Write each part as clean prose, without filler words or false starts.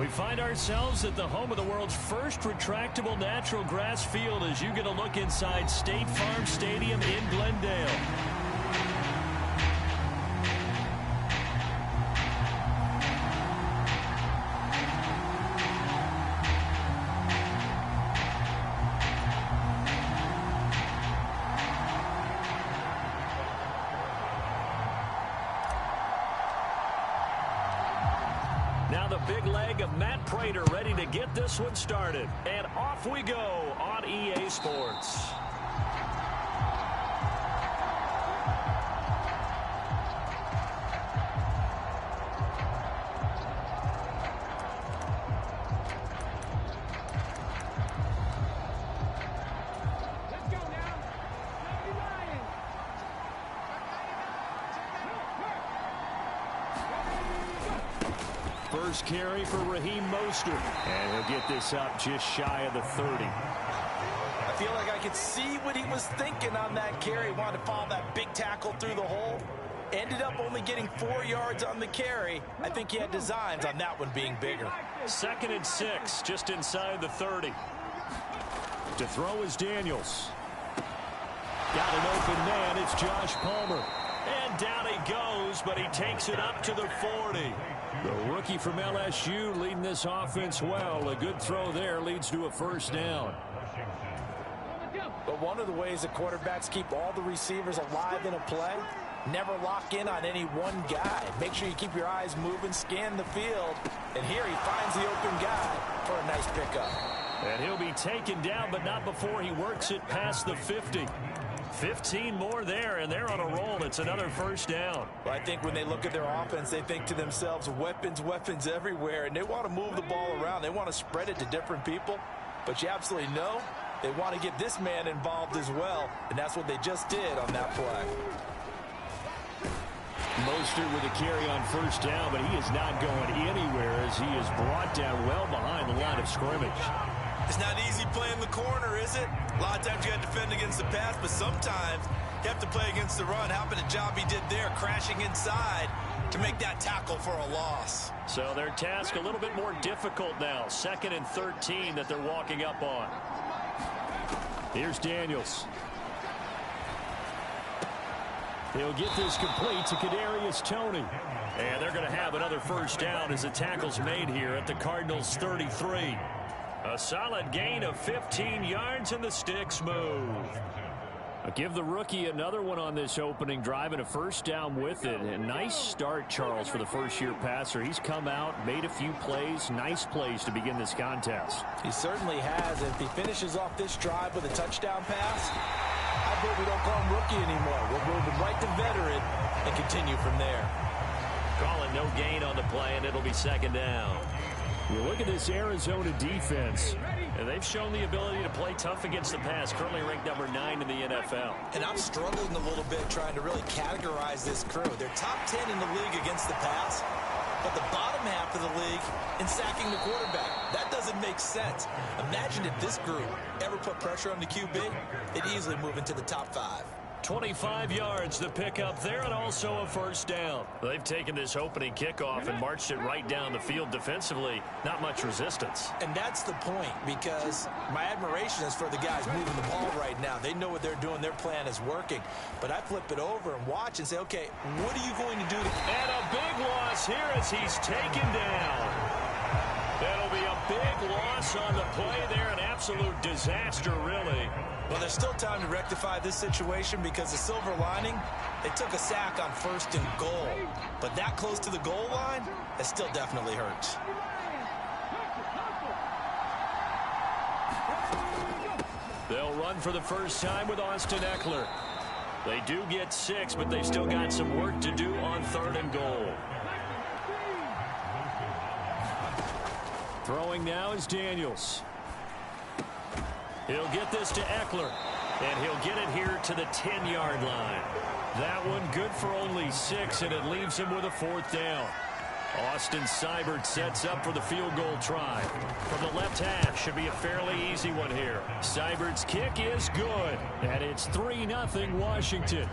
We find ourselves at the home of the world's first retractable natural grass field as you get a look inside State Farm Stadium in Glendale. Now the big leg of Matt Prater ready to get this one started. And off we go on EA Sports. First carry for Raheem Mostert. And he'll get this up just shy of the 30. I feel like I could see what he was thinking on that carry. Wanted to follow that big tackle through the hole. Ended up only getting 4 yards on the carry. I think he had designs on that one being bigger. 2nd and 6, just inside the 30. To throw is Daniels. Got an open man. It's Josh Palmer. And down he goes, but he takes it up to the 40. The rookie from LSU leading this offense well. A good throw there leads to a first down. But one of the ways the quarterbacks keep all the receivers alive in a play, never lock in on any one guy. Make sure you keep your eyes moving, scan the field. And here he finds the open guy for a nice pickup. And he'll be taken down, but not before he works it past the 50. 15 more there, and they're on a roll. It's another first down. Well, I think when they look at their offense, they think to themselves, weapons, weapons everywhere, and they want to move the ball around. They want to spread it to different people, but you absolutely know they want to get this man involved as well, and that's what they just did on that play. Mostert with a carry on first down, but he is not going anywhere as he is brought down well behind the line of scrimmage. It's not easy playing the corner, is it? A lot of times you got to defend against the pass, but sometimes you have to play against the run. How about the job he did there, crashing inside to make that tackle for a loss? So their task a little bit more difficult now. 2nd and 13 that they're walking up on. Here's Daniels. He'll get this complete to Kadarius Toney. And they're going to have another first down as the tackle's made here at the Cardinals' 33. A solid gain of 15 yards and the sticks move. I'll give the rookie another one on this opening drive and a first down with it. A nice start, Charles, for the first-year passer. He's come out, made a few plays, nice plays to begin this contest. He certainly has. If he finishes off this drive with a touchdown pass, I hope we don't call him rookie anymore. We'll move him right to veteran and continue from there. Calling no gain on the play, and it'll be 2nd down. You look at this Arizona defense, and they've shown the ability to play tough against the pass, currently ranked number 9 in the NFL. And I'm struggling a little bit trying to really categorize this crew. They're top 10 in the league against the pass, but the bottom half of the league in sacking the quarterback. That doesn't make sense. Imagine if this group ever put pressure on the QB, they'd easily move into the top 5. 25 yards the pickup there, and also a first down. They've taken this opening kickoff and marched it right down the field defensively. Not much resistance. And that's the point, because my admiration is for the guys moving the ball right now. They know what they're doing. Their plan is working. But I flip it over and watch and say, okay, what are you going to do? And a big loss here as he's taken down. That'll be a big loss on the play there. An absolute disaster, really. Well, there's still time to rectify this situation because the silver lining, they took a sack on 1st and goal. But that close to the goal line, it still definitely hurts. They'll run for the first time with Austin Eckler. They do get 6, but they've still got some work to do on 3rd and goal. Throwing now is Daniels. He'll get this to Eckler, and he'll get it here to the 10-yard line. That one good for only 6, and it leaves him with a 4th down. Austin Seibert sets up for the field goal try. From the left hash, should be a fairly easy one here. Seibert's kick is good, and it's 3-0 Washington.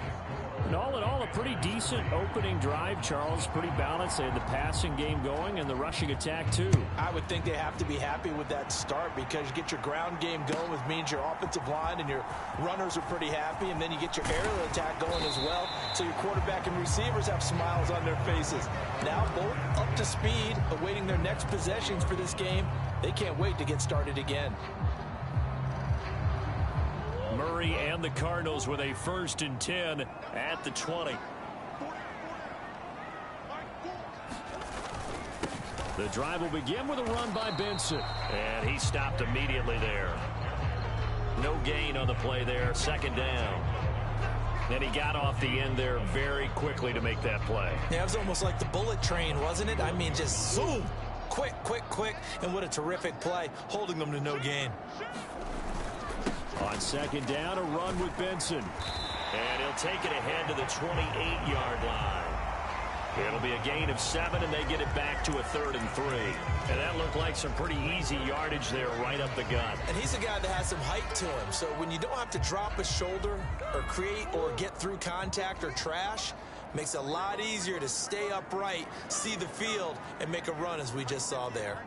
And all in all, a pretty decent opening drive, Charles. Pretty balanced. They had the passing game going and the rushing attack, too. I would think they have to be happy with that start because you get your ground game going, which means your offensive line and your runners are pretty happy, and then you get your aerial attack going as well, so your quarterback and receivers have smiles on their faces. Now both up to speed, awaiting their next possessions for this game. They can't wait to get started again. Murray and the Cardinals with a 1st and 10 at the 20. The drive will begin with a run by Benson. And he stopped immediately there. No gain on the play there. 2nd down. And he got off the end there very quickly to make that play. Yeah, it was almost like the bullet train, wasn't it? I mean, just zoom. Quick, quick, quick. And what a terrific play, holding them to no gain. On 2nd down, a run with Benson. And he'll take it ahead to the 28-yard line. It'll be a gain of 7, and they get it back to a 3rd and 3. And that looked like some pretty easy yardage there right up the gut. And he's a guy that has some height to him. So when you don't have to drop a shoulder or create or get through contact or trash, makes it a lot easier to stay upright, see the field, and make a run as we just saw there.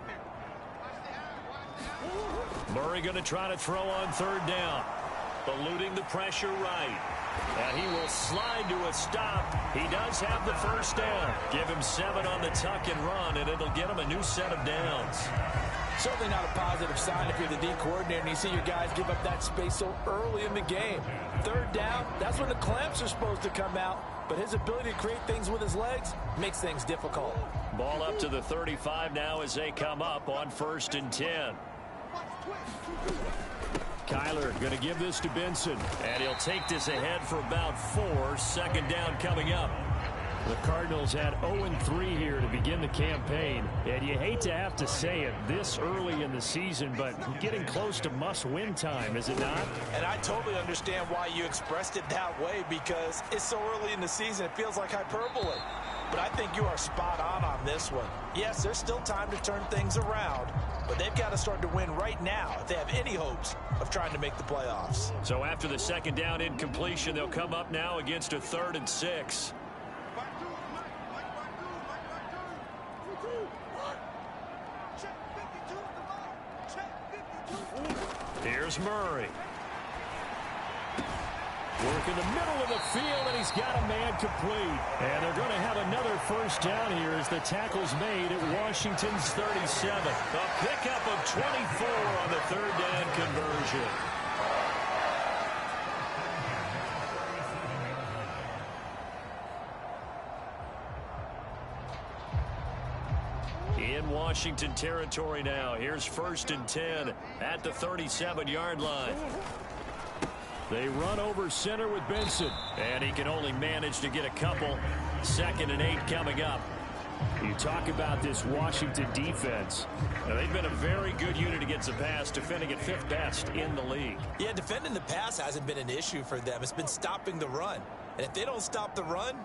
Murray going to try to throw on 3rd down. Eluding the pressure right. And he will slide to a stop. He does have the 1st down. Give him 7 on the tuck and run, and it'll get him a new set of downs. Certainly not a positive sign if you're the D coordinator and you see your guys give up that space so early in the game. 3rd down, that's when the clamps are supposed to come out. But his ability to create things with his legs makes things difficult. Ball up to the 35 now as they come up on 1st and 10. Kyler going to give this to Benson, and he'll take this ahead for about 4. 2nd down coming up. The Cardinals had 0-3 here to begin the campaign, and you hate to have to say it this early in the season, but getting close to must-win time, is it not? And I totally understand why you expressed it that way, because it's so early in the season it feels like hyperbole. But I think you are spot on this one. Yes, there's still time to turn things around, but they've got to start to win right now if they have any hopes of trying to make the playoffs. So after the 2nd down incompletion, they'll come up now against a 3rd and 6. Here's Murray. Work in the middle of the field, and he's got a man complete. And they're going to have another 1st down here as the tackle's made at Washington's 37. A pickup of 24 on the 3rd down conversion. In Washington territory now. Here's 1st and 10 at the 37-yard line. They run over center with Benson, and he can only manage to get a couple. 2nd and 8 coming up. You talk about this Washington defense. Now, they've been a very good unit against the pass, defending at 5th best in the league. Yeah, defending the pass hasn't been an issue for them. It's been stopping the run. And if they don't stop the run,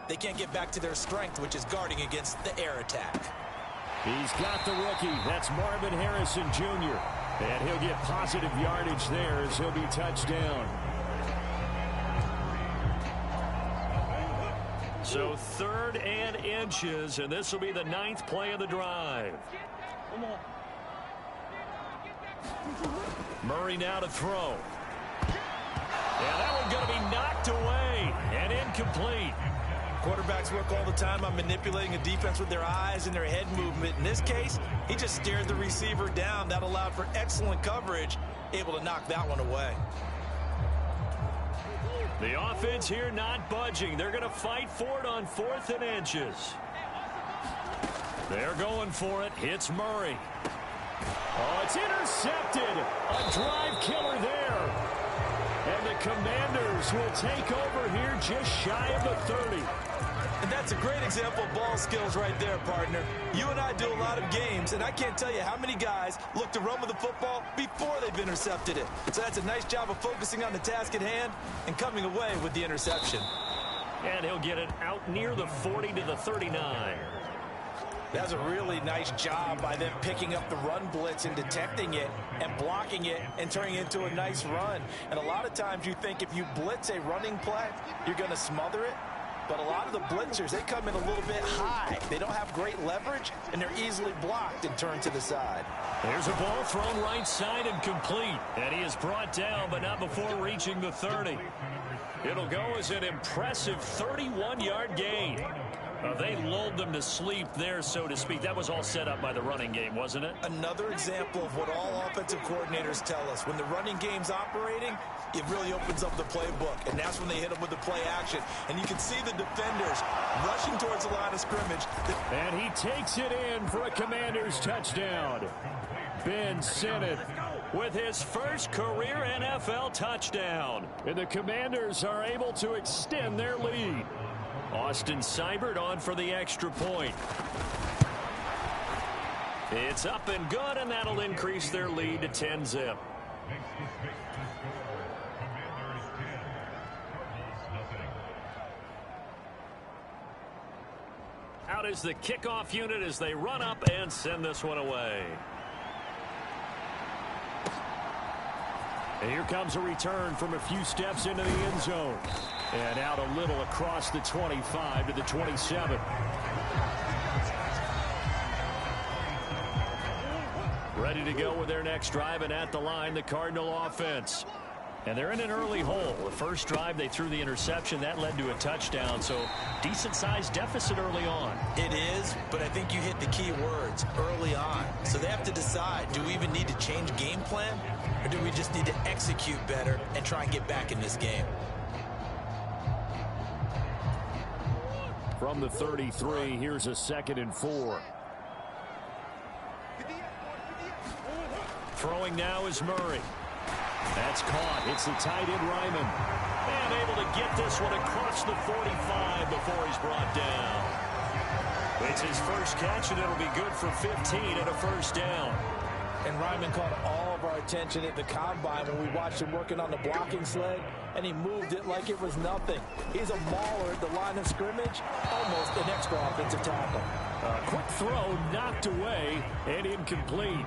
they can't get back to their strength, which is guarding against the air attack. He's got the rookie. That's Marvin Harrison Jr. And he'll get positive yardage there as he'll be touched down. So 3rd and inches, and this will be the 9th play of the drive. Murray now to throw. Yeah, that one's going to be knocked away and incomplete. Quarterbacks work all the time on manipulating a defense with their eyes and their head movement. In this case, he just stared the receiver down. That allowed for excellent coverage, able to knock that one away. The offense here not budging. They're going to fight for it on 4th and inches. They're going for it. Hits Murray. Oh, it's intercepted. A drive killer there. And the Commanders will take over here just shy of the 30. And that's a great example of ball skills right there, partner. You and I do a lot of games, and I can't tell you how many guys look to run with the football before they've intercepted it. So that's a nice job of focusing on the task at hand and coming away with the interception. And he'll get it out near the 40 to the 39. That's a really nice job by them picking up the run blitz and detecting it and blocking it and turning it into a nice run. And a lot of times you think if you blitz a running play, you're going to smother it. But a lot of the blitzers, they come in a little bit high. They don't have great leverage, and they're easily blocked and turned to the side. There's a ball thrown right side and complete. And he is brought down, but not before reaching the 30. It'll go as an impressive 31-yard gain. They lulled them to sleep there, so to speak. That was all set up by the running game, wasn't it? Another example of what all offensive coordinators tell us. When the running game's operating, it really opens up the playbook, and that's when they hit them with the play action. And you can see the defenders rushing towards the line of scrimmage. And he takes it in for a Commanders touchdown. Ben Sinnott with his first career NFL touchdown. And the Commanders are able to extend their lead. Austin Seibert on for the extra point. It's up and good, and that'll increase their lead to 10-zip. Out is the kickoff unit as they run up and send this one away. And here comes a return from a few steps into the end zone. And out a little across the 25 to the 27. Ready to go with their next drive, and at the line, the Cardinal offense. And they're in an early hole. The first drive, they threw the interception. That led to a touchdown, so decent-sized deficit early on. It is, but I think you hit the key words, early on. So they have to decide, do we even need to change game plan, or do we just need to execute better and try and get back in this game? From the 33, here's a 2nd and 4. Throwing now is Murray. That's caught. It's the tight end Ryman. And able to get this one across the 45 before he's brought down. It's his first catch, and it'll be good for 15 and a first down. And Ryman caught all of our attention at the combine when we watched him working on the blocking sled, and he moved it like it was nothing. He's a mauler at the line of scrimmage, almost an extra offensive tackle. A quick throw knocked away and incomplete.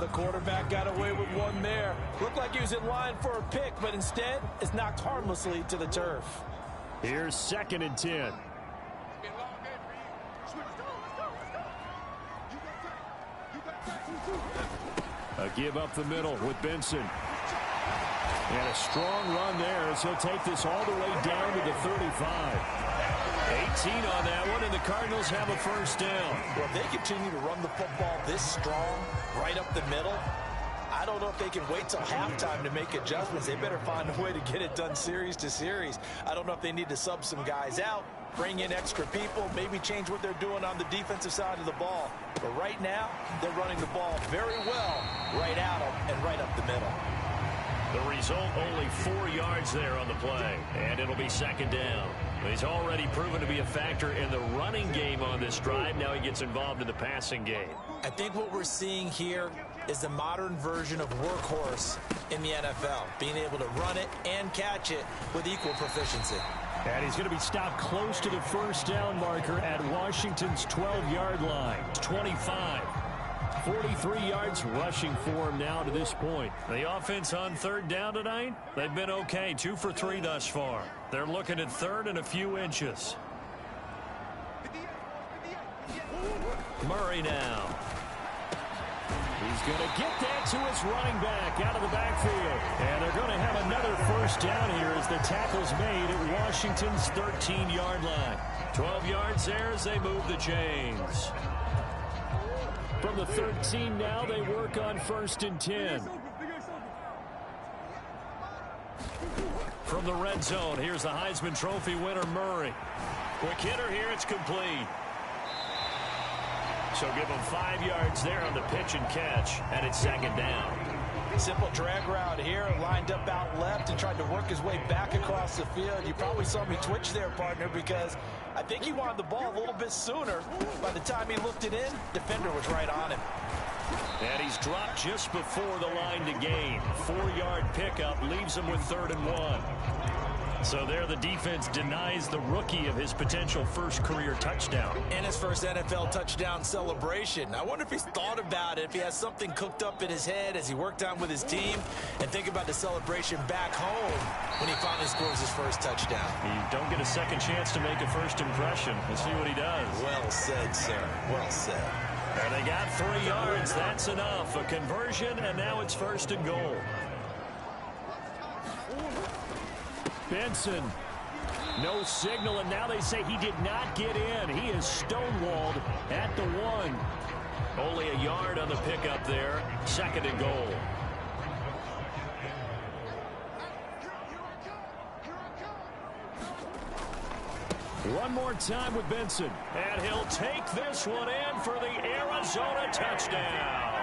The quarterback got away with one there. Looked like he was in line for a pick, but instead it's knocked harmlessly to the turf. Here's 2nd and 10. A give up the middle with Benson. And a strong run there as he'll take this all the way down to the 35. 18 on that one, and the Cardinals have a first down. Well, if they continue to run the football this strong, right up the middle, I don't know if they can wait till halftime to make adjustments. They better find a way to get it done series to series. I don't know if they need to sub some guys out, bring in extra people, maybe change what they're doing on the defensive side of the ball. But right now, they're running the ball very well right at them and right up the middle. The result, only 4 yards there on the play, and it'll be 2nd down. He's already proven to be a factor in the running game on this drive. Now he gets involved in the passing game. I think what we're seeing here is the modern version of workhorse in the NFL, being able to run it and catch it with equal proficiency. And he's going to be stopped close to the first down marker at Washington's 12-yard line. 25. 43 yards rushing for him now to this point. The offense on 3rd down tonight, they've been okay. 2 for 3 thus far. They're looking at 3rd and a few inches. Murray now. He's going to get that to his running back out of the backfield. And they're going to have another first down here as the tackle's made at Washington's 13-yard line. 12 yards there as they move the chains. From the 13 now, they work on 1st and 10. From the red zone, here's the Heisman Trophy winner, Murray. Quick hitter here, it's complete. So give him 5 yards there on the pitch and catch, and it's 2nd down. Simple drag route here, lined up out left and tried to work his way back across the field. You probably saw me twitch there, partner, because I think he wanted the ball a little bit sooner. By the time he looked it in, defender was right on him. And he's dropped just before the line to gain. 4-yard pickup leaves him with 3rd and 1. So there the defense denies the rookie of his potential first career touchdown. And his first NFL touchdown celebration. I wonder if he's thought about it, if he has something cooked up in his head as he worked on with his team, and think about the celebration back home when he finally scores his first touchdown. You don't get a second chance to make a first impression. Let's see what he does. Well said, sir. Well said. And they got 3 yards. That's enough. A conversion, and now it's 1st and goal. Benson, no signal, and now they say he did not get in. He is stonewalled at the 1. Only a yard on the pickup there. 2nd and goal. One more time with Benson. And he'll take this one in for the Arizona touchdown.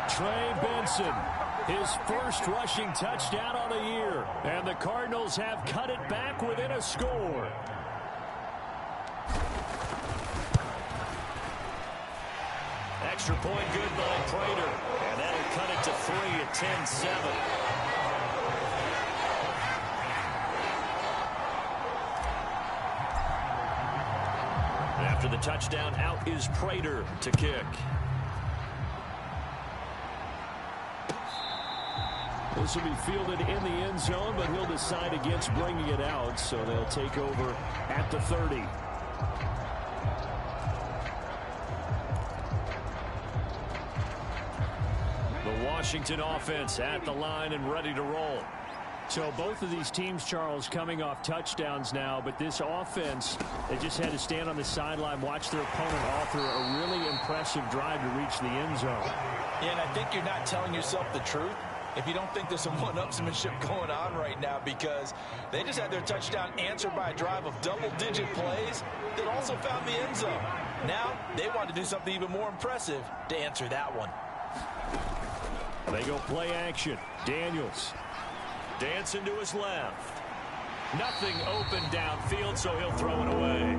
Trey Benson, his first rushing touchdown on the year. And the Cardinals have cut it back within a score. Extra point good by Prater. And that'll cut it to 3 at 10-7. After the touchdown, out is Prater to kick. This will be fielded in the end zone, but he'll decide against bringing it out, so they'll take over at the 30. The Washington offense at the line and ready to roll. So both of these teams, Charles, coming off touchdowns now, but this offense, they just had to stand on the sideline, watch their opponent author a really impressive drive to reach the end zone. Yeah, and I think you're not telling yourself the truth if you don't think there's some one-upsmanship going on right now, because they just had their touchdown answered by a drive of double-digit plays that also found the end zone. Now they want to do something even more impressive to answer that one. They go play action. Daniels. Dancing to his left. Nothing open downfield, so he'll throw it away.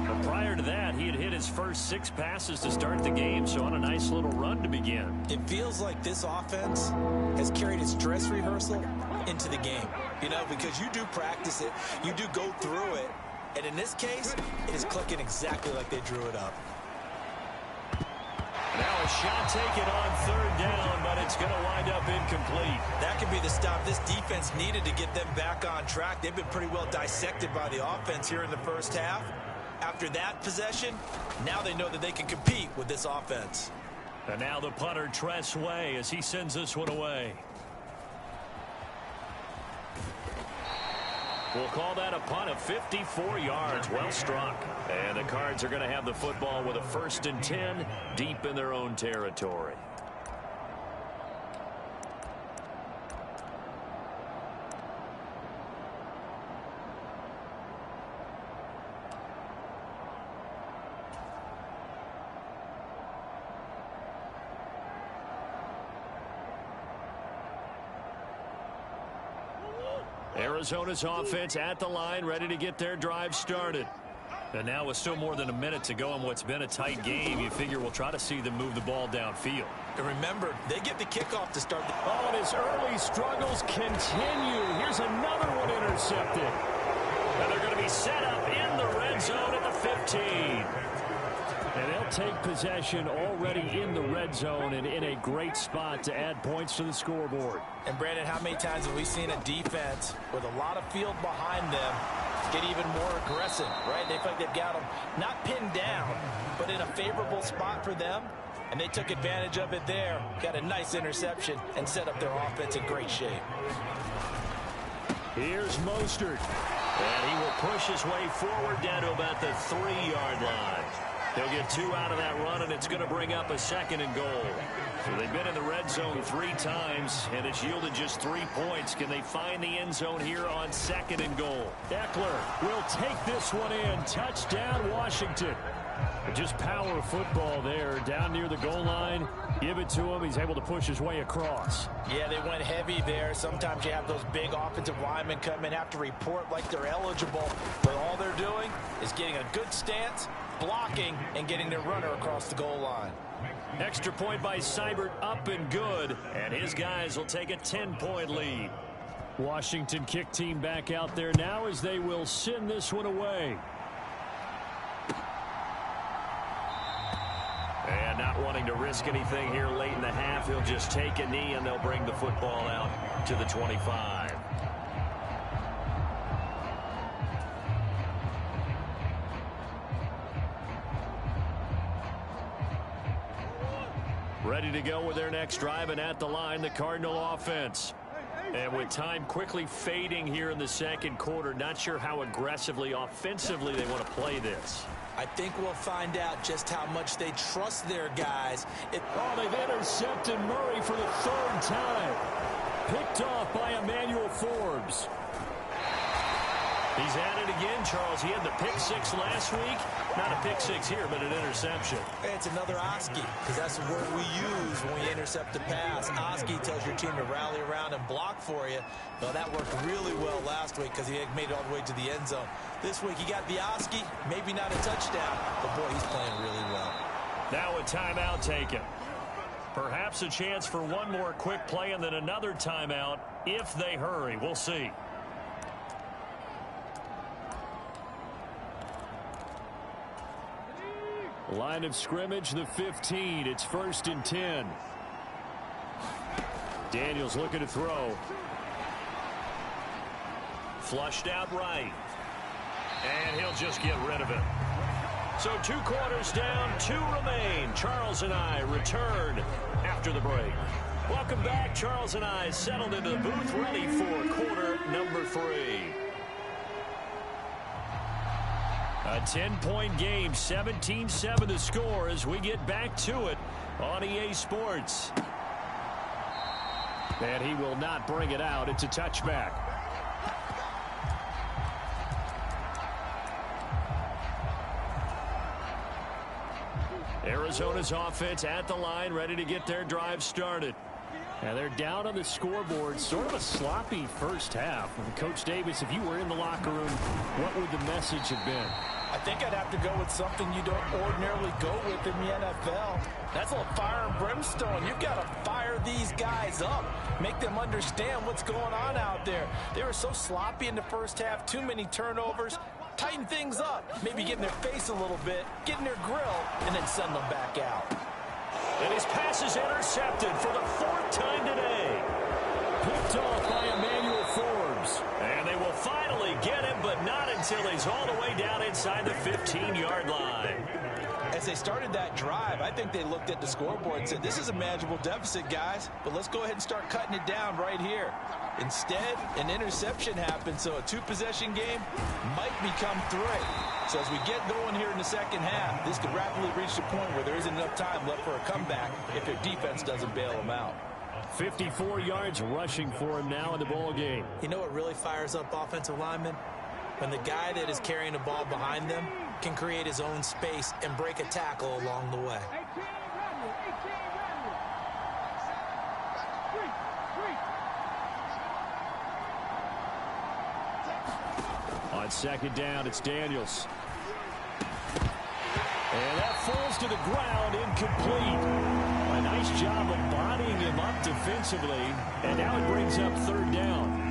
But prior to that, he had hit his first 6 passes to start the game, so on a nice little run to begin. It feels like this offense has carried its dress rehearsal into the game. You know, because you do practice it, you do go through it, and in this case, it is clicking exactly like they drew it up. Now a shot taken on 3rd down, but it's going to wind up incomplete. That could be the stop this defense needed to get them back on track. They've been pretty well dissected by the offense here in the first half. After that possession, now they know that they can compete with this offense. And now the punter, Tress Way, as he sends this one away. We'll call that a punt of 54 yards. Well struck. And the Cards are going to have the football with a 1st and 10 deep in their own territory. Arizona's offense at the line, ready to get their drive started. And now with still more than a minute to go in what's been a tight game, you figure we'll try to see them move the ball downfield. And remember, they get the kickoff to start the... Oh, and his early struggles continue. Here's another one intercepted. And they're going to be set up in the red zone at the 15. And they'll take possession already in the red zone and in a great spot to add points to the scoreboard. And Brandon, how many times have we seen a defense with a lot of field behind them get even more aggressive, right? They feel like they've got them not pinned down, but in a favorable spot for them. And they took advantage of it there. Got a nice interception and set up their offense in great shape. Here's Mostert. And he will push his way forward down to about the 3-yard line. They'll get 2 out of that run, and it's going to bring up a 2nd and goal. So they've been in the red zone 3 times, and it's yielded just 3 points. Can they find the end zone here on 2nd and goal? Eckler will take this one in. Touchdown, Washington. Just power football there down near the goal line. Give it to him. He's able to push his way across. Yeah, they went heavy there. Sometimes you have those big offensive linemen come in, have to report like they're eligible, but all they're doing is getting a good stance, blocking, and getting their runner across the goal line. Extra point by Seibert, up and good, and his guys will take a 10-point lead. Washington kick team back out there now as they will send this one away. And not wanting to risk anything here late in the half, he'll just take a knee and they'll bring the football out to the 25. Ready to go with their next drive, and at the line, the Cardinal offense. And with time quickly fading here in the second quarter, not sure how aggressively, offensively they want to play this. I think we'll find out just how much they trust their guys. They've intercepted Murray for the third time. Picked off by Emmanuel Forbes. He's at it again, Charles. He had the pick six last week. Not a pick six here, but an interception. It's another Oski, because that's the word we use when we intercept the pass. Oski tells your team to rally around and block for you. Well, that worked really well last week because he made it all the way to the end zone. This week he got the Oski, maybe not a touchdown, but boy, he's playing really well. Now a timeout taken. Perhaps a chance for one more quick play and then another timeout if they hurry. We'll see. Line of scrimmage, the 15. It's 1st and 10. Daniels looking to throw. Flushed out right. And he'll just get rid of it. So 2 quarters down, 2 remain. Charles and I return after the break. Welcome back. Charles and I settled into the booth, ready for quarter number 3. A 10-point game, 17-7 the score as we get back to it on EA Sports. And he will not bring it out. It's a touchback. Arizona's offense at the line, ready to get their drive started. And they're down on the scoreboard. Sort of a sloppy first half. Coach Davis, if you were in the locker room, what would the message have been? I think I'd have to go with something you don't ordinarily go with in the NFL. That's a little fire and brimstone. You've got to fire these guys up. Make them understand what's going on out there. They were so sloppy in the first half. Too many turnovers. Tighten things up. Maybe get in their face a little bit. Get in their grill. And then send them back out. And his pass is intercepted for the 4th time today. Picked off by Emmanuel Forbes. And they will finally get him, but not until he's all the way down inside the 15-yard line. As they started that drive, I think they looked at the scoreboard and said, this is a manageable deficit, guys, but let's go ahead and start cutting it down right here. Instead, an interception happened, so a 2-possession game might become 3. So as we get going here in the second half, this could rapidly reach the point where there isn't enough time left for a comeback if their defense doesn't bail them out. 54 yards rushing for him now in the ball game. You know what really fires up offensive linemen? When the guy that is carrying the ball behind them can create his own space and break a tackle along the way. On 2nd down, it's Daniels. And that falls to the ground, incomplete. A nice job of bodying him up defensively, and now it brings up 3rd down.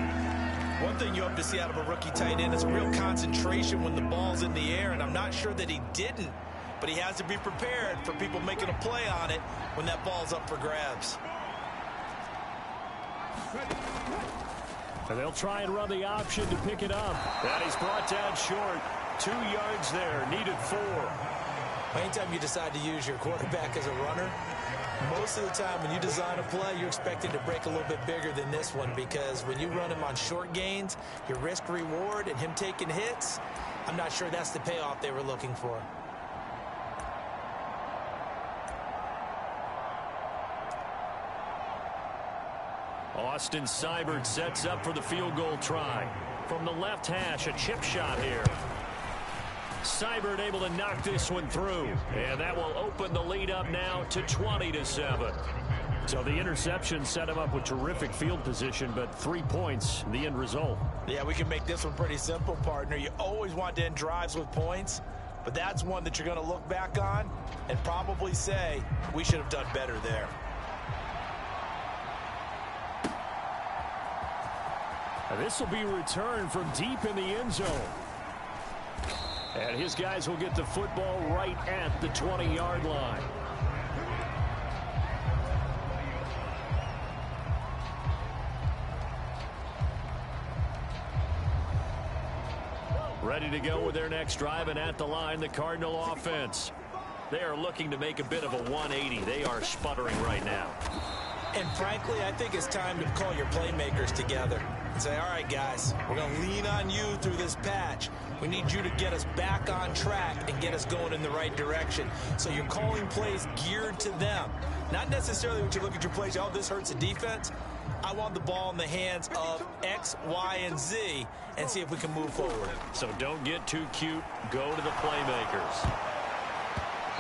One thing you hope to see out of a rookie tight end is a real concentration when the ball's in the air, and I'm not sure that he didn't, but he has to be prepared for people making a play on it when that ball's up for grabs. And they'll try and run the option to pick it up. And he's brought down short. 2 yards there, needed 4. Anytime you decide to use your quarterback as a runner, most of the time when you design a play, you're expecting to break a little bit bigger than this one, because when you run him on short gains, your risk-reward and him taking hits, I'm not sure that's the payoff they were looking for. Austin Seibert sets up for the field goal try. From the left hash, a chip shot here. Seibert able to knock this one through, and that will open the lead up now to 20-7. So the interception set him up with terrific field position, but 3 points, the end result. Yeah, we can make this one pretty simple, partner. You always want to end drives with points, but that's one that you're going to look back on and probably say, we should have done better there. This will be returned from deep in the end zone. And his guys will get the football right at the 20-yard line. Ready to go with their next drive, and at the line, the Cardinal offense. They are looking to make a bit of a 180. They are sputtering right now. And frankly, I think it's time to call your playmakers together and say, all right, guys, we're going to lean on you through this patch. We need you to get us back on track and get us going in the right direction. So you're calling plays geared to them. Not necessarily when you look at your plays, oh, this hurts the defense. I want the ball in the hands of X, Y, and Z and see if we can move forward. So don't get too cute. Go to the playmakers.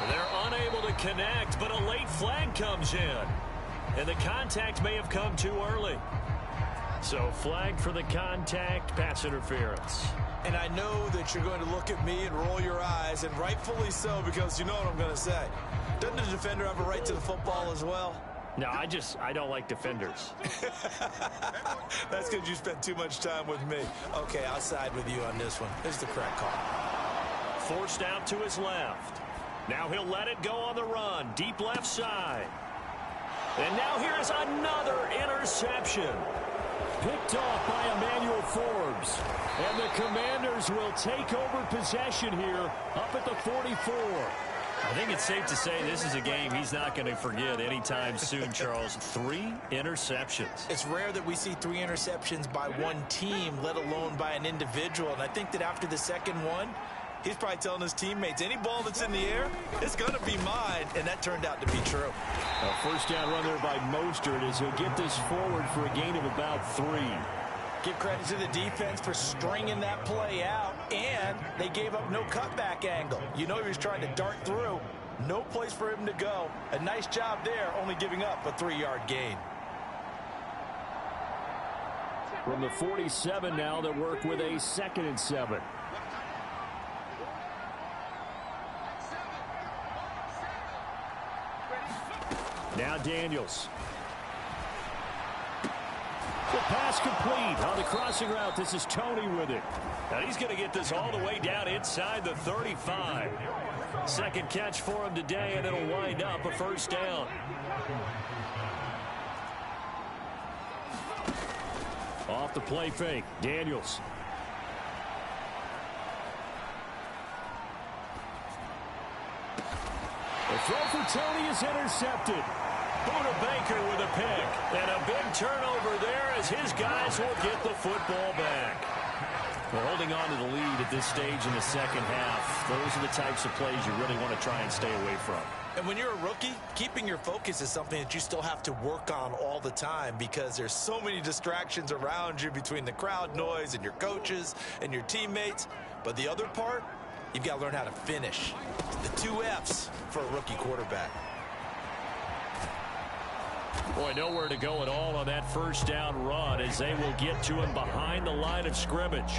They're unable to connect, but a late flag comes in. And the contact may have come too early. So flag for the contact, pass interference. And I know that you're going to look at me and roll your eyes, and rightfully so, because you know what I'm going to say. Doesn't the defender have a right to the football as well? No, I don't like defenders. That's because you spent too much time with me. Okay, I'll side with you on this one. This is the correct call. Forced out to his left. Now he'll let it go on the run. Deep left side. And now here's another interception. Picked off by Emmanuel Forbes. And the Commanders will take over possession here up at the 44. I think it's safe to say this is a game he's not going to forget anytime soon, Charles. 3 interceptions. It's rare that we see 3 interceptions by one team, let alone by an individual. And I think that after the second one, he's probably telling his teammates, any ball that's in the air, it's going to be mine. And that turned out to be true. A first down run there by Mostert as he'll get this forward for a gain of about 3. Give credit to the defense for stringing that play out, and they gave up no cutback angle. You know he was trying to dart through. No place for him to go. A nice job there, only giving up a 3-yard gain. From the 47 now, they work with a 2nd and 7. Now Daniels. The pass complete on the crossing route. This is Tony with it. And he's going to get this all the way down inside the 35. Second catch for him today, and it'll wind up a first down. Off the play fake, Daniels. The throw for Tony is intercepted. Buda Baker with a pick. And a big turnover there as his guys will get the football back. We're holding on to the lead at this stage in the second half. Those are the types of plays you really want to try and stay away from. And when you're a rookie, keeping your focus is something that you still have to work on all the time because there's so many distractions around you between the crowd noise and your coaches and your teammates. But the other part, you've got to learn how to finish. The 2 F's for a rookie quarterback. Boy, nowhere to go at all on that first down run as they will get to him behind the line of scrimmage.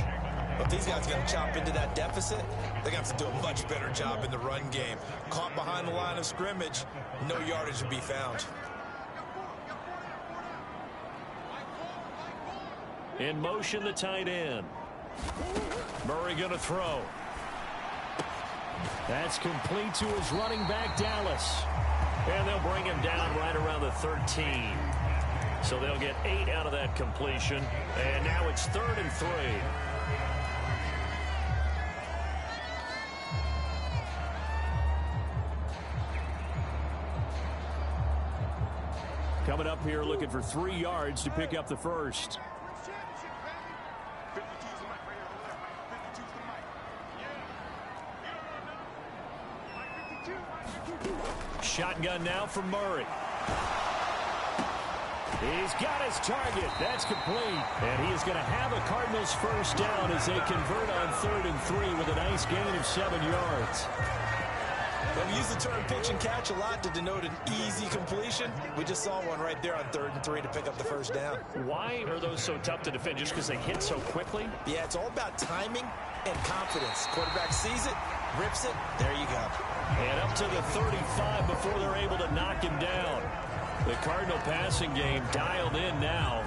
If these guys are going to chop into that deficit, they're going to have to do a much better job in the run game. Caught behind the line of scrimmage, no yardage to be found. In motion, the tight end. Murray going to throw. That's complete to his running back, Dallas. And they'll bring him down right around the 13. So they'll get 8 out of that completion. And now it's 3rd and 3. Coming up here looking for 3 yards to pick up the first. Shotgun now from Murray. He's got his target. That's complete. And he is going to have a Cardinals first down as they convert on 3rd and 3 with a nice gain of 7 yards. Well, we use the term pitch and catch a lot to denote an easy completion. We just saw one right there on 3rd and 3 to pick up the first down. Why are those so tough to defend? Just because they hit so quickly? Yeah, it's all about timing and confidence. Quarterback sees it, rips it, there you go. And up to the 35 before they're able to knock him down. The Cardinal passing game dialed in now.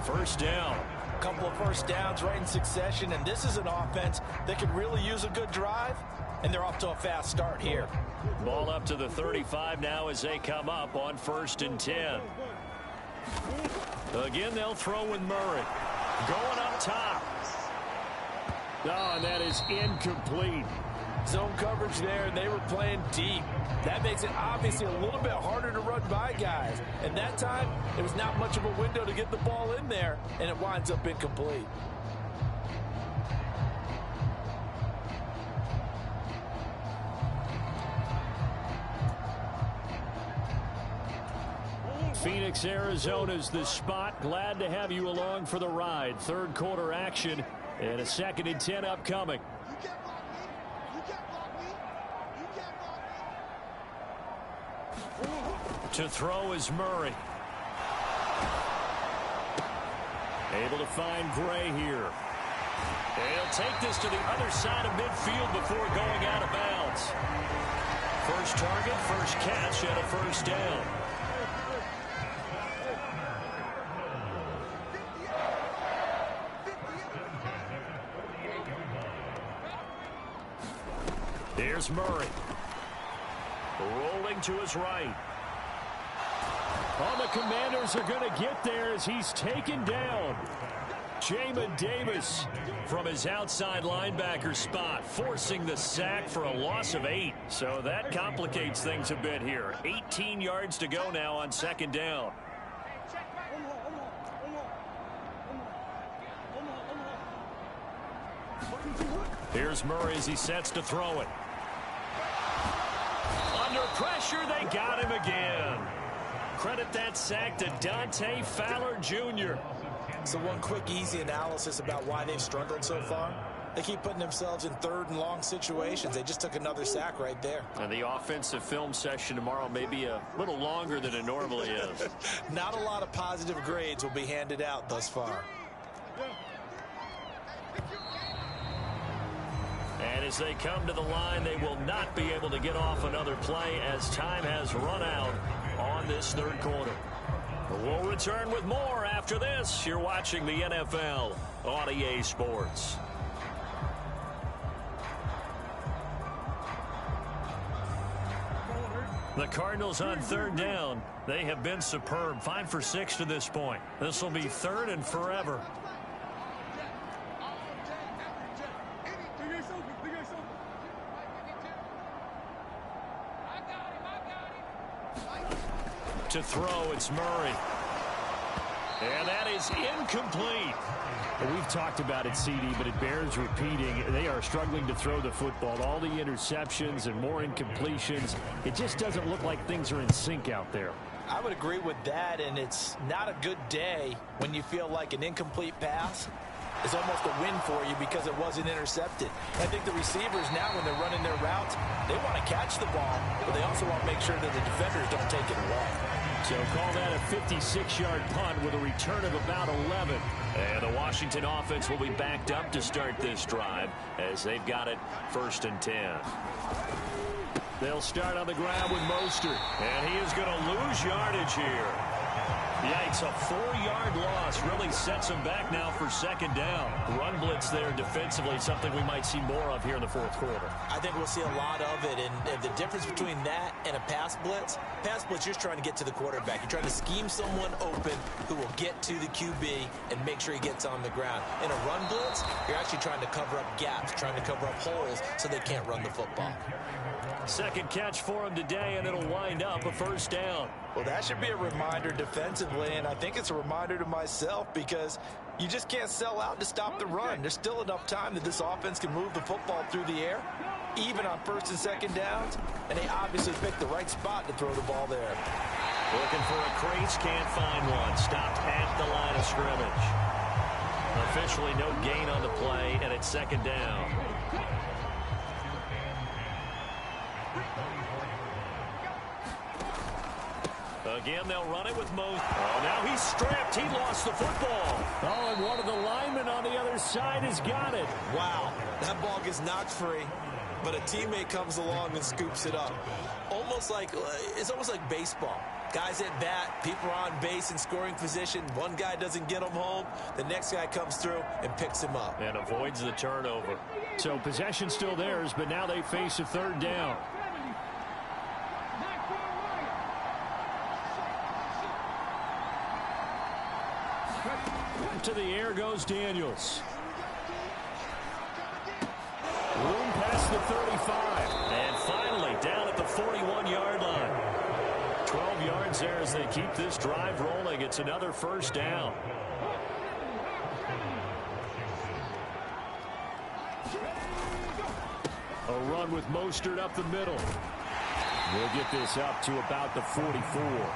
First down. couple of first downs right in succession, and this is an offense that could really use a good drive, and they're off to a fast start here. Ball up to the 35 now as they come up on 1st and 10. Again, they'll throw with Murray. Going up top. Oh, and that is incomplete. Zone coverage there, and they were playing deep. That makes it obviously a little bit harder to run by guys. And that time, it was not much of a window to get the ball in there, and it winds up incomplete. Phoenix, Arizona's the spot. Glad to have you along for the ride. Third quarter action and a 2nd and 10 upcoming. To throw is Murray. Able to find Gray here. He'll take this to the other side of midfield before going out of bounds. First target, first catch, and a first down. Here's Murray. Rolling to his right. Oh, the Commanders are going to get there as he's taken down. Jamin Davis from his outside linebacker spot, forcing the sack for a loss of 8. So that complicates things a bit here. 18 yards to go now on 2nd down. Here's Murray as he sets to throw it. Under pressure, they got him again. Credit that sack to Dante Fowler Jr. So one quick, easy analysis about why they've struggled so far. They keep putting themselves in 3rd and long situations. They just took another sack right there. And the offensive film session tomorrow may be a little longer than it normally is. Not a lot of positive grades will be handed out thus far. And as they come to the line, they will not be able to get off another play as time has run out on this 3rd quarter. We'll return with more after this. You're watching the NFL on EA Sports. The Cardinals on 3rd down. They have been superb. 5 for 6 to this point. This will be 3rd and forever. To throw, it's Murray. And that is incomplete. We've talked about it, CD, but it bears repeating. They are struggling to throw the football. All the interceptions and more incompletions. It just doesn't look like things are in sync out there. I would agree with that, and it's not a good day when you feel like an incomplete pass is almost a win for you because it wasn't intercepted. I think the receivers now, when they're running their routes, they want to catch the ball, but they also want to make sure that the defenders don't take it away. So call that a 56-yard punt with a return of about 11. And the Washington offense will be backed up to start this drive as they've got it 1st and 10. They'll start on the ground with Mostert, and he is going to lose yardage here. Yikes, a 4-yard loss really sets him back now for 2nd down. Run blitz there defensively, something we might see more of here in the 4th quarter. I think we'll see a lot of it, and the difference between that and a pass blitz, you're just trying to get to the quarterback. You're trying to scheme someone open who will get to the QB and make sure he gets on the ground. In a run blitz, you're actually trying to cover up gaps, trying to cover up holes so they can't run the football. 2nd catch for him today, and it'll wind up a 1st down. Well, that should be a reminder defensively, and I think it's a reminder to myself because you just can't sell out to stop the run. There's still enough time that this offense can move the football through the air, even on 1st and 2nd downs, and they obviously picked the right spot to throw the ball there. Looking for a crease, can't find one. Stopped at the line of scrimmage. Officially no gain on the play, and it's 2nd down. Again, they'll run it with Mostert. Oh, now he's strapped. He lost the football. Oh, and one of the linemen on the other side has got it. Wow, that ball gets knocked free, but a teammate comes along and scoops it up. It's almost like baseball. Guys at bat, people are on base in scoring position. One guy doesn't get them home. The next guy comes through and picks him up. And avoids the turnover. So possession still theirs, but now they face a third down. To the air goes Daniels. Room past the 35. And finally down at the 41-yard line. 12 yards there as they keep this drive rolling. It's another first down. A run with Mostert up the middle. We'll get this up to about the 44.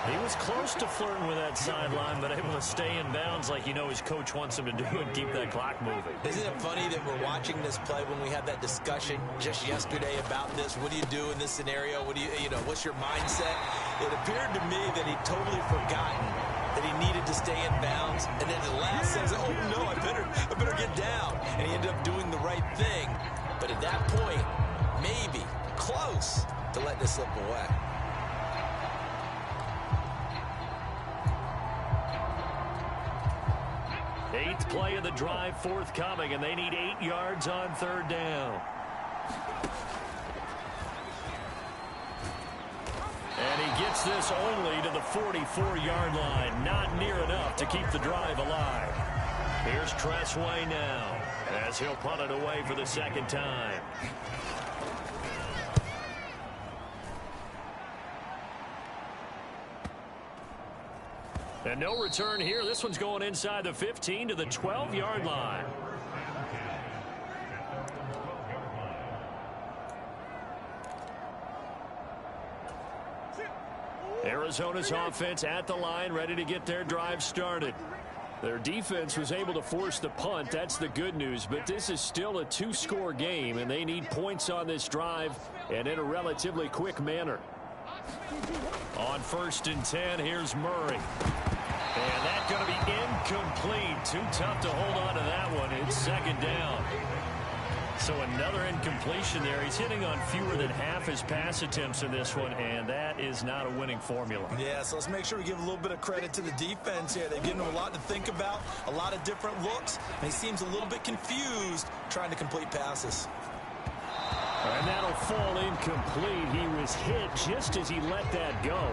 He was close to flirting with that sideline, but able to stay in bounds like his coach wants him to do and keep that clock moving. Isn't it funny that we're watching this play when we had that discussion just yesterday about this? What do you do in this scenario? What do what's your mindset? It appeared to me that he'd totally forgotten that he needed to stay in bounds, and then at last says, oh no, I better get down. And he ended up doing the right thing. But at that point, maybe close to letting it slip away. Eighth play of the drive forthcoming, and they need 8 yards on third down. And he gets this only to the 44-yard line. Not near enough to keep the drive alive. Here's Tressway now as he'll punt it away for the second time. And no return here. This one's going inside the 15 to the 12-yard line. Arizona's offense at the line, ready to get their drive started. Their defense was able to force the punt. That's the good news. But this is still a two-score game, and they need points on this drive and in a relatively quick manner. On 1st and 10, here's Murray. And that's going to be incomplete. Too tough to hold on to that one. It's second down. So another incompletion there. He's hitting on fewer than half his pass attempts in this one, and that is not a winning formula. Yeah, so let's make sure we give a little bit of credit to the defense here. They've given him a lot to think about, a lot of different looks, and he seems a little bit confused trying to complete passes. And that'll fall incomplete. He was hit just as he let that go.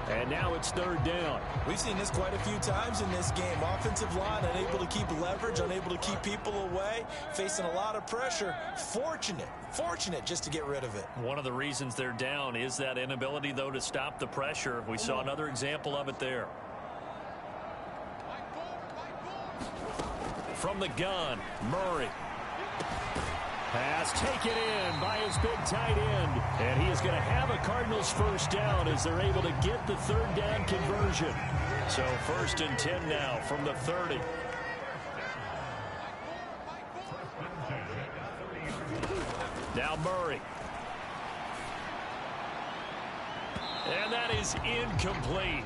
And now it's third down. We've seen this quite a few times in this game. Offensive line unable to keep leverage, unable to keep people away, facing a lot of pressure. Fortunate just to get rid of it. One of the reasons they're down is that inability, though, to stop the pressure. We saw another example of it there. From the gun, Murray. Pass taken in by his big tight end. And he is going to have a Cardinals first down as they're able to get the third down conversion. So 1st and 10 now from the 30. Now Murray. And that is incomplete.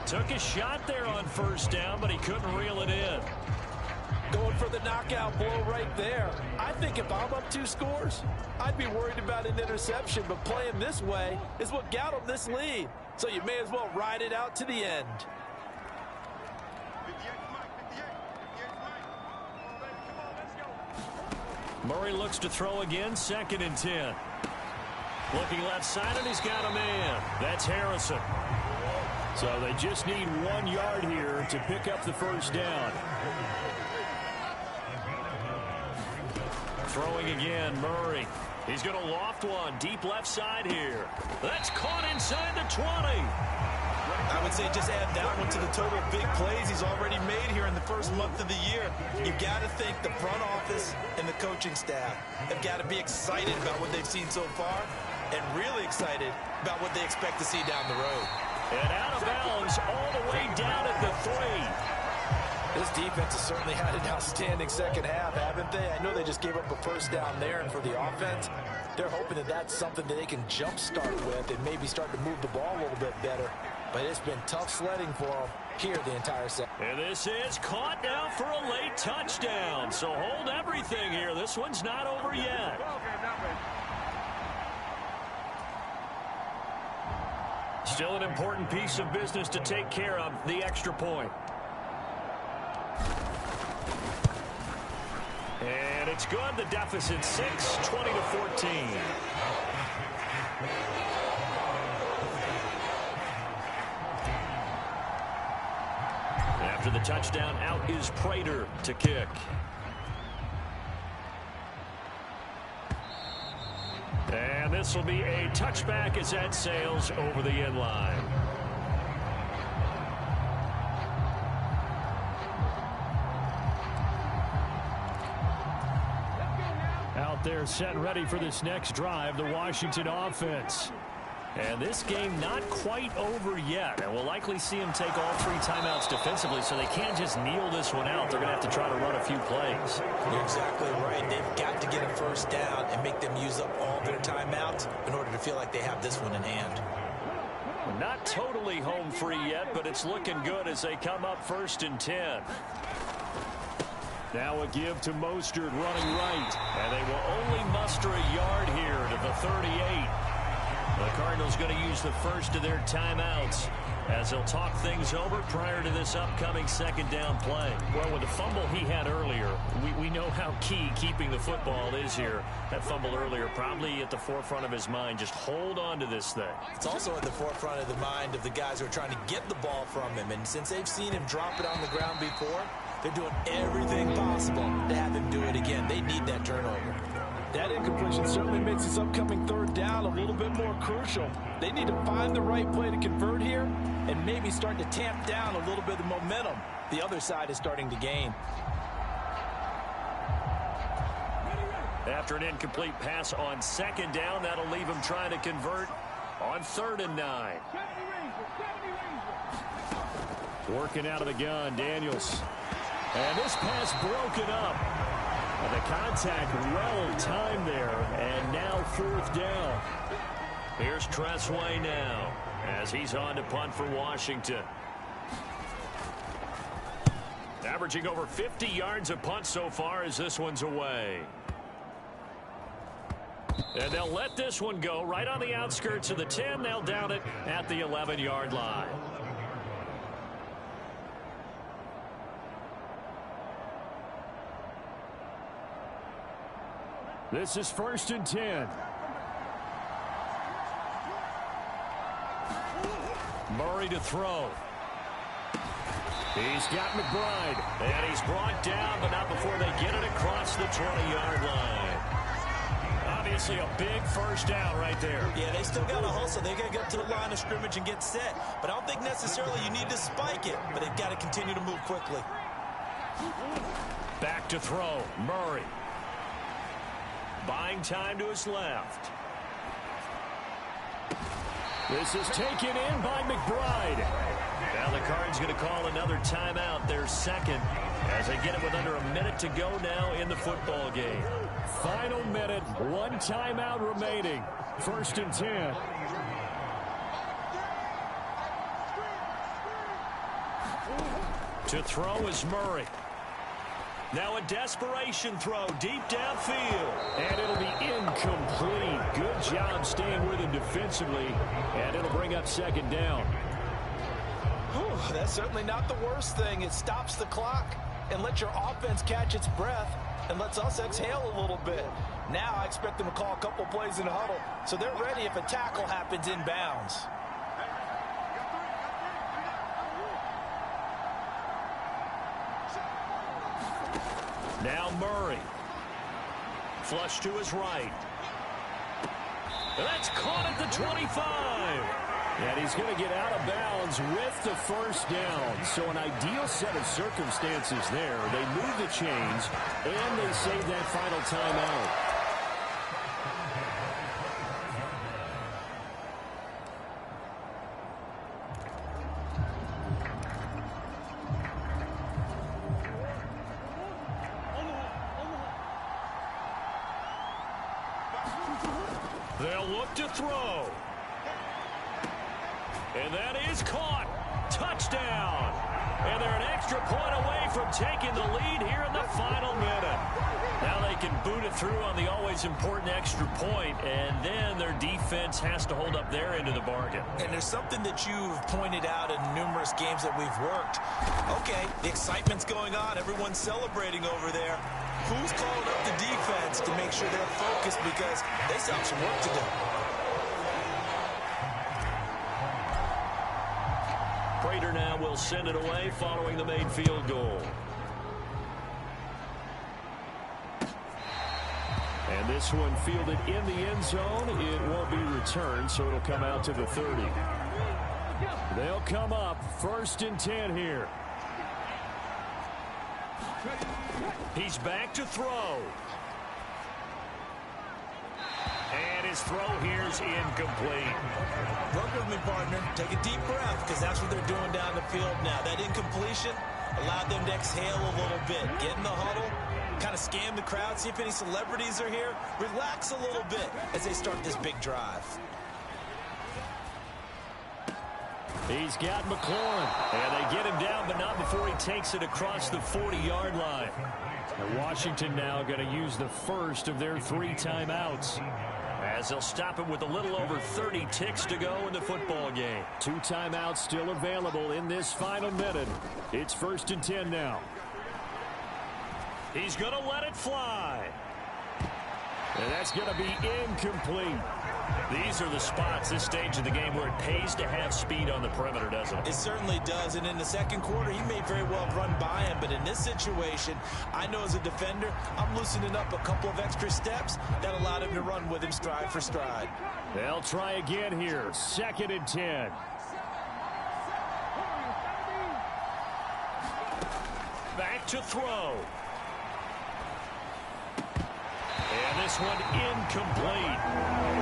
Took a shot there on first down, but he couldn't reel it in. Going for the knockout blow right there. I think if I'm up 2 scores, I'd be worried about an interception, but playing this way is what got him this lead. So you may as well ride it out to the end. Murray looks to throw again, 2nd and 10. Looking left side, and he's got a man. That's Harrison. So they just need 1 yard here to pick up the first down. Throwing again, Murray. He's going to loft one deep left side here. That's caught inside the 20. I would say just add that one to the total big plays he's already made here in the first month of the year. You've got to think the front office and the coaching staff have got to be excited about what they've seen so far and really excited about what they expect to see down the road. And out of bounds all the way down at the 3. This defense has certainly had an outstanding second half, haven't they? I know they just gave up a first down there, and for the offense, they're hoping that that's something that they can jumpstart with and maybe start to move the ball a little bit better. But it's been tough sledding for them here the entire set. And this is caught now for a late touchdown. So hold everything here. This one's not over yet. Still an important piece of business to take care of, the extra point. And it's good. The deficit 6, 20-14. After the touchdown, out is Prater to kick. And this will be a touchback as that sails over the end line. Out there set and ready for this next drive, the Washington offense. And this game not quite over yet. And we'll likely see them take all 3 timeouts defensively, so they can't just kneel this one out. They're going to have to try to run a few plays. You're exactly right. They've got to get a first down and make them use up all their timeouts in order to feel like they have this one in hand. Not totally home free yet, but it's looking good as they come up 1st and 10. Now a give to Mostert running right. And they will only muster a yard here to the 38. The Cardinals going to use the first of their timeouts as they'll talk things over prior to this upcoming 2nd down play. Well, with the fumble he had earlier, we know how key keeping the football is here. That fumble earlier probably at the forefront of his mind. Just hold on to this thing. It's also at the forefront of the mind of the guys who are trying to get the ball from him. And since they've seen him drop it on the ground before, they're doing everything possible to have him do it again. They need that turnover. That incompletion certainly makes this upcoming 3rd down a little bit more crucial. They need to find the right play to convert here and maybe start to tamp down a little bit of momentum the other side is starting to gain. After an incomplete pass on 2nd down, that'll leave him trying to convert on 3rd and 9. Working out of the gun, Daniels. And this pass broken up. The contact well timed there, and now 4th down. Here's Tressway now as he's on to punt for Washington. Averaging over 50 yards a punt so far as this one's away. And they'll let this one go right on the outskirts of the 10. They'll down it at the 11-yard line. This is 1st and 10. Murray to throw. He's got McBride. And he's brought down, but not before they get it across the 20-yard line. Obviously a big first down right there. Yeah, they still got to hustle. They got to get to the line of scrimmage and get set. But I don't think necessarily you need to spike it. But they've got to continue to move quickly. Back to throw. Murray. Buying time to his left. This is taken in by McBride. Now the Cards going to call another timeout, their 2nd, as they get it with under a minute to go now in the football game. Final minute, 1 timeout remaining. 1st and 10. To throw is Murray. Now a desperation throw deep downfield. And it'll be incomplete. Good job staying with him defensively. And it'll bring up 2nd down. Whew, that's certainly not the worst thing. It stops the clock and lets your offense catch its breath and lets us exhale a little bit. Now I expect them to call a couple plays in the huddle so they're ready if a tackle happens inbounds. Now Murray. Flush to his right. That's caught at the 25. And he's going to get out of bounds with the first down. So an ideal set of circumstances there. They move the chains, and they save that final timeout. They'll look to throw. And that is caught. Touchdown. And they're an extra point away from taking the lead here in the final minute. Now they can boot it through on the always important extra point, and then their defense has to hold up their end of the bargain. And there's something that you've pointed out in numerous games that we've worked. Okay, the excitement's going on. Everyone's celebrating over there. Who's calling up the defense to make sure they're focused, because they still have some work to do. Prater now will send it away following the made field goal. And this one fielded in the end zone. It won't be returned, so it'll come out to the 30. They'll come up 1st and 10 here. He's back to throw. And his throw here's incomplete. Work with me, partner. Take a deep breath, because that's what they're doing down the field now. That incompletion allowed them to exhale a little bit. Get in the huddle, kind of scan the crowd, see if any celebrities are here. Relax a little bit as they start this big drive. He's got McLaurin. And they get him down, but not before he takes it across the 40-yard line. And Washington now going to use the first of their 3 timeouts, as they'll stop it with a little over 30 ticks to go in the football game. 2 timeouts still available in this final minute. It's 1st and 10 now. He's going to let it fly. And that's going to be incomplete. These are the spots, this stage of the game, where it pays to have speed on the perimeter, doesn't it? It certainly does, and in the second quarter, he may very well run by him, but in this situation, I know as a defender, I'm loosening up a couple of extra steps that allowed him to run with him stride for stride. They'll try again here, 2nd and 10. Back to throw. And this one incomplete.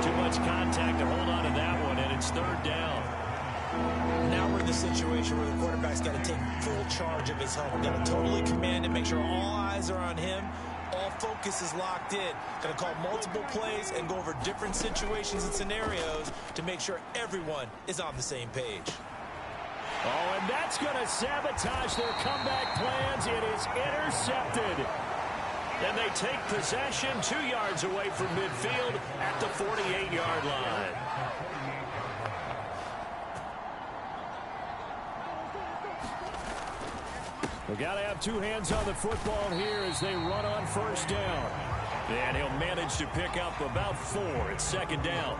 Too much contact to hold on to that one, and it's 3rd down. Now we're in the situation where the quarterback's got to take full charge of his home. Got to totally command it, make sure all eyes are on him. All focus is locked in. Got to call multiple plays and go over different situations and scenarios to make sure everyone is on the same page. Oh, and that's going to sabotage their comeback plans. It is intercepted. And they take possession 2 yards away from midfield at the 48-yard line. They've got to have 2 hands on the football here as they run on 1st down. And he'll manage to pick up about 4 at 2nd down.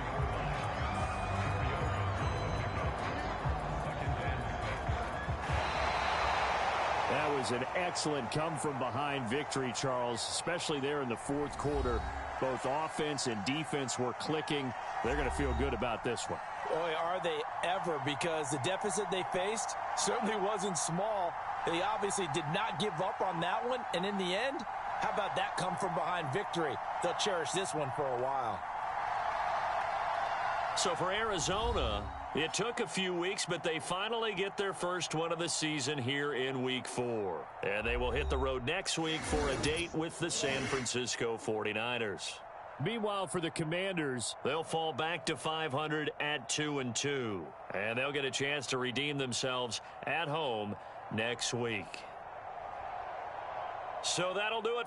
That was an excellent come-from-behind victory, Charles, especially there in the 4th quarter. Both offense and defense were clicking. They're going to feel good about this one. Boy, are they ever, because the deficit they faced certainly wasn't small. They obviously did not give up on that one, and in the end, how about that come-from-behind victory? They'll cherish this one for a while. So for Arizona, it took a few weeks, but they finally get their first one of the season here in Week 4. And they will hit the road next week for a date with the San Francisco 49ers. Meanwhile, for the Commanders, they'll fall back to 500 at 2-2. And they'll get a chance to redeem themselves at home next week. So that'll do it for